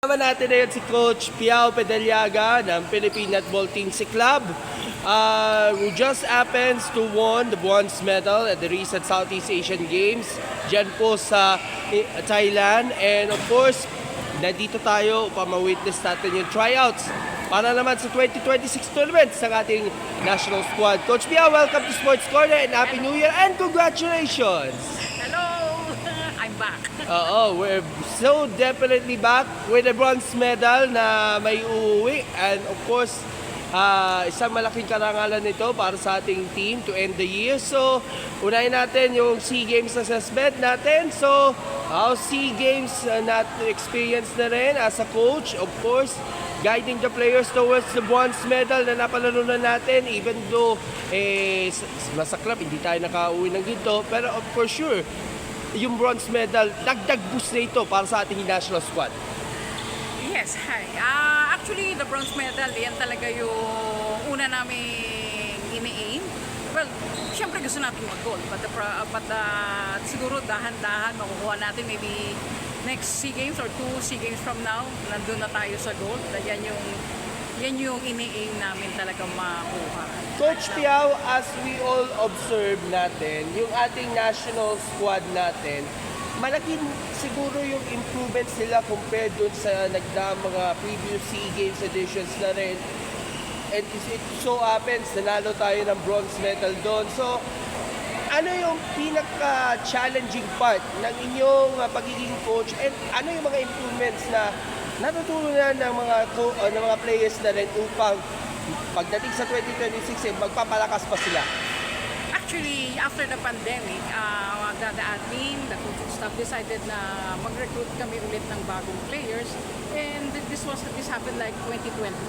Kasama natin ngayon si Coach Piao Pedaliaga ng Philippine Netball Team si Club, who just happens to won the bronze medal at the recent Southeast Asian Games dyan po sa Thailand. And of course, nandito tayo upang ma-witness natin yung tryouts para naman sa 2026 tournament sa ating national squad. Coach Piao, welcome to Sports Corner and Happy New Year and congratulations! Hello! I'm back. We're so definitely back with a bronze medal na may uuwi. And of course, isang malaking karangalan nito para sa ating team to end the year. So, unahin natin yung SEA Games assessment natin. So, SEA Games experience na rin as a coach, of course, guiding the players towards the bronze medal na napalalunan natin. Even though, nasa club, hindi tayo nakauwi ng ginto. Pero for sure, yung bronze medal, dagdag boost na ito para sa ating national squad. Yes, hi. Actually, the bronze medal, yan talaga yung una namin ini-aim. Well, syempre gusto natin mag-gold. But siguro dahan-dahan makukuha natin maybe next SEA Games or 2 SEA Games from now, nandun na tayo sa gold. Yan yung ini-aim namin talaga makuha. Coach Piao, as we all observe natin, yung ating national squad natin, malaking siguro yung improvements nila compared dun sa mga previous SEA Games editions na rin. And it so happens, nanalo tayo ng bronze medal doon. So, ano yung pinaka-challenging part ng inyong pagiging coach and ano yung mga improvements na natutunan ng mga players na rin upang pagdating sa 2026, magpapalakas pa sila? Actually, after the pandemic, the admin, the coaching staff decided na mag-recruit kami ulit ng bagong players. And this happened like 2022.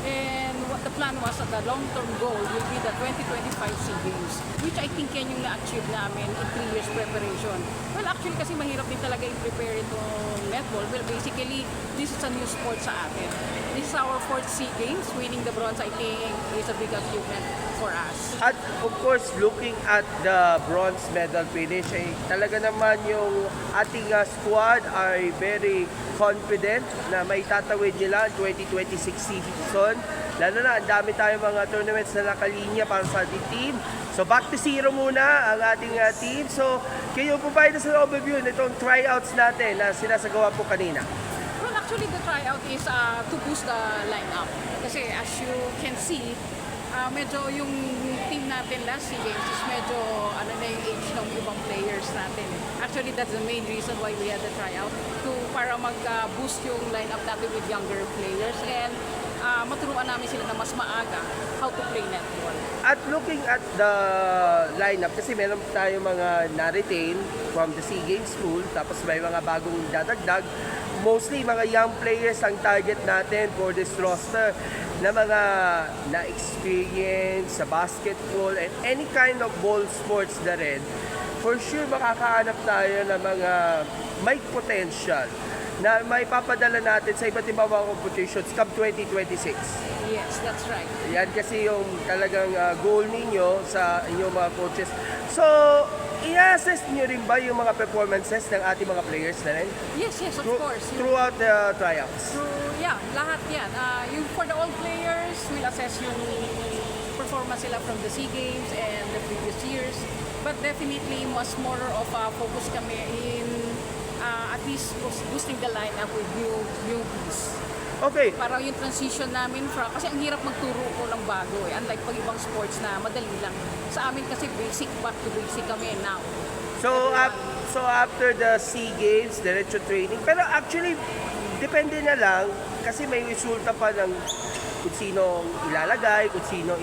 And what the plan was, the long-term goal will be the 2025 SEA Games, which I think yan yung na-achieve namin in 3 years preparation. Well, actually kasi mahirap din talaga i-prepare itong netball. Well, basically, this is a new sport sa atin. This is our 4th SEA Games. Winning the bronze, I think, is a big achievement for us. At of course, looking at the bronze medal finish, talaga naman yung ating squad ay very confident na may tatawid nila ang 2026 season. Lalo na, ang dami tayong mga tournaments na nakalinya para sa ating team. So back to zero muna ang ating team. So, kayo provide us an overview nitong tryouts natin na sinasagawa po kanina. Well, actually, the tryout is to boost the lineup. Kasi as you can see, medyo yung team natin last SEA Games is medyo ano na yung age ng ibang players natin. Actually, that's the main reason why we had the tryout para mag-boost yung lineup natin with younger players and maturuan namin sila na mas maaga how to play netball. At looking at the lineup, kasi meron tayo mga na-retain from the SEA Games pool, tapos may mga bagong dadagdag. Mostly mga young players ang target natin for this roster na mga na-experience sa basketball and any kind of ball sports na rin. For sure, makakahanap tayo ng mga may potential na may papadala natin sa iba't ibang mga competitions come 2026. Yes, that's right. Yan kasi yung talagang goal ninyo sa inyong mga coaches. So, i-assess nyo rin ba yung mga performances ng ating mga players na rin? Yes, of course. Throughout the tryouts? Lahat yan. Yung for the old players, we'll assess yung performance sila from the SEA Games and the previous years. But definitely, mas more of focus kami in at least boosting the lineup with newbies. Okay. Para yung transition namin kasi ang hirap magturo ko ng bago eh. Unlike pag ibang sports na madali lang. Sa amin kasi back to basic kami now. So after the SEA Games, diretso training. Pero actually, depende na lang kasi may resulta pa ng kung sino ang ilalagay, kung sino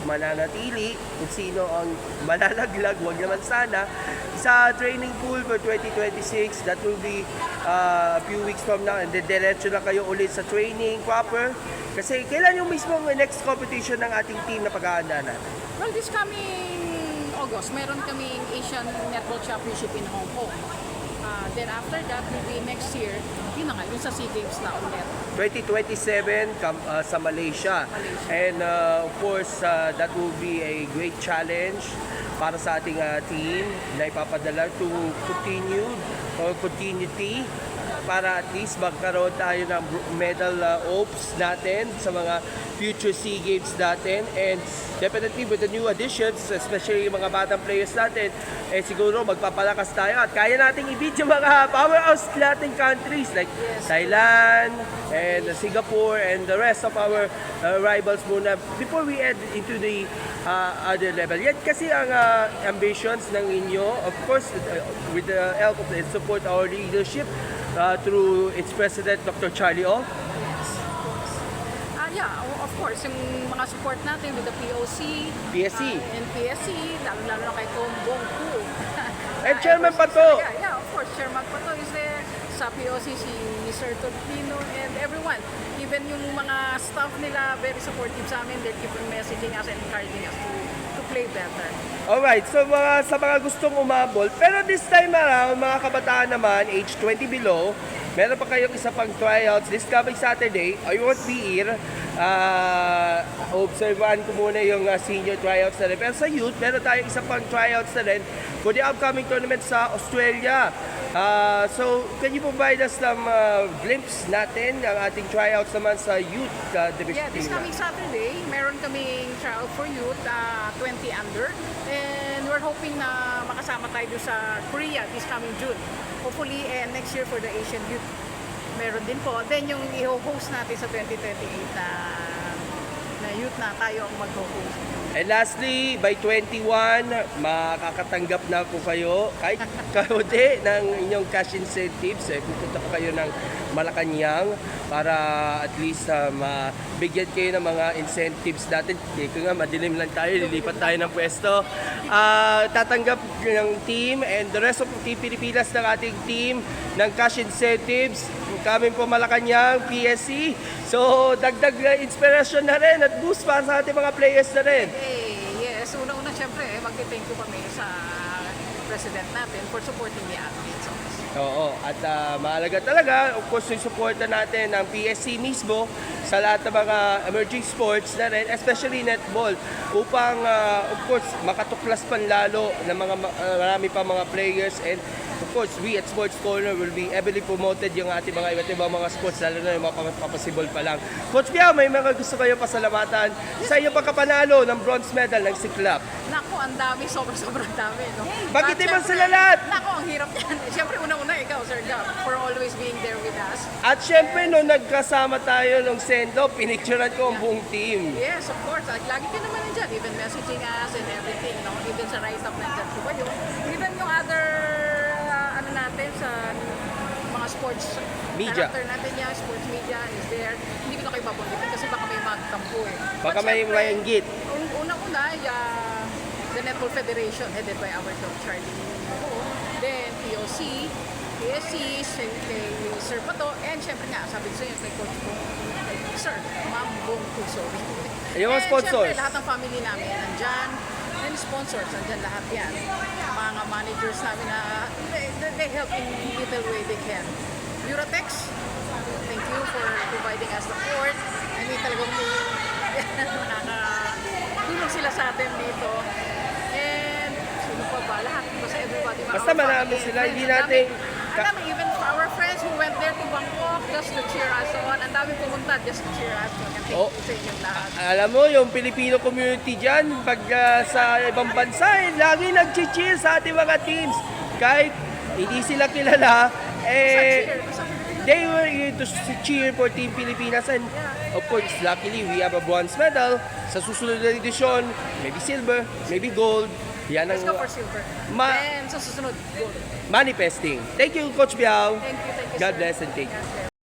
mananatili, kung sino ang malalaglag, wag naman sana. Sa training pool for 2026, that will be a few weeks from now, and then diretso na kayo ulit sa training proper. Kasi kailan yung mismong next competition ng ating team na pag-aanda natin? Well, this coming August, meron kaming Asian Netball Championship in Hong Kong. Then after that, will be next year, yun na nga, yung sa SEA Games na ulit. 2027 sa Malaysia. And of course, that will be a great challenge para sa ating team na ipapadala to continuity para at least magkaroon tayo ng medal hopes natin sa mga future SEA Games natin. And definitely with the new additions, especially yung mga batang players natin, siguro magpapalakas tayo at kaya nating i-beat yung mga powerhouse nating countries like Thailand and Singapore and the rest of our rivals muna before we head into the other level. Yan kasi ang ambitions ng inyo, of course, with the help of and support our leadership through its president, Dr. Charlie O. Yeah, of course, yung mga support natin with the POC, PSC. and PSC, lalo na kay Kong Bong Pu. And Chairman Pato. Yeah, of course, Chairman Pato is there. Sa POC, si Sir Tolentino and everyone. Even yung mga staff nila, very supportive sa amin. They're keeping messaging us and encouraging us to play better. Alright, so sa mga gustong umabol, pero this time around, mga kabataan naman, age 20 below, meron pa kayong isa pang tryouts this coming Saturday. I won't be here. Observahan ko muna yung senior tryouts na rin. Pero sa youth, meron tayong isa pang tryouts na rin for the upcoming tournament sa Australia. So, can you provide us some glimpse natin ng ating tryouts naman sa youth division Yeah, this team? coming Saturday, meron kaming tryout for youth, 20 under. And we're hoping na makasama tayo doon sa Korea this coming June. Hopefully, next year for the Asian Youth, meron din po. Then yung i-host natin sa 2028 na youth na tayo ang mag-host. And lastly, by 21, makakatanggap na po kayo kahit kaunti ng inyong cash incentives. Pupunta pa kayo ng Malacanang para at least mabigyan kayo ng mga incentives natin. Kaya nga, madilim lang tayo, lilipat tayo ng pwesto. Tatanggap ng team and the rest of Team Pilipinas ng ating team ng cash incentives. Kami po Malacanang, PSC. So, dagdag inspiration na rin at boost para sa ating mga players na rin. Yes, una-una syempre, magti-thank you kami sa president natin for supporting the athletes. Oo, at mahalaga talaga, of course, yung suporta natin ng PSC mismo sa lahat ng mga emerging sports na rin, especially netball, upang, of course, makatuklas pan lalo ng mga marami pa mga players. And of course, we at Sports Corner will be heavily promoted yung ating mga iba't ibang mga sports, lalo na yung mga papasibol pa lang. Coach Biao, may mga gusto kayo pasalamatan sa iyong pagkapanalo ng bronze medal ng Siklap. Naku, ang dami, sobrang dami. No? Bagitin mo At sila lahat! Naku, ang hirap yan. Siyempre, una-una ikaw, Sir Gab, for always being there with us. At syempre, nung nagkasama tayo nung sendo, pinicturean ko ang buong team. Yes, of course. At lagi ka naman nandyan, even messaging us and everything. No? Even sa write-up nandyan po kayo. Even yung other, ano natin, sa mga sports Media. director natin yan, sports media is there. Hindi ko na kayo babanggitin kasi baka may magtampo eh. Baka But may syempre, mayanggit. Unang-una, the Netball Federation headed by our Dr. Charlie Ho. Then POC, PSC, kay Sir Pato, and syempre nga, sabi ko sa inyo, kay Coach Bong, Sir, Ma'am Bong Tu, sorry. Yung mga And sponsors. syempre, lahat ng family namin nandyan, and sponsors, nandyan lahat yan. Mga managers namin na, they help in little way they can. Eurotex, thank you for providing us support. I mean, talagang nakakatulong sila sa atin dito. And sino pa ba? Lahat. Basta everybody. Basta marami sila, hindi natin... Ang dami, even our friends who went there to Bangkok just to cheer us on. Ang dami pumunta just to cheer us on. And thank Oh. you sa inyong lahat. Alam mo, yung Filipino community dyan, pag sa ibang bansa, lagi nag-cheer sa ating mga teams. Kahit hindi sila kilala, Basta they were here to cheer for Team Pilipinas. And of course, luckily, we have a bronze medal. Sa susunod na edisyon, maybe silver, maybe gold. Yan ang Let's go for silver. Ma- And sa susunod, gold. manifesting. Thank you, Coach Biao. Thank you, God sir. bless and thank you. God bless.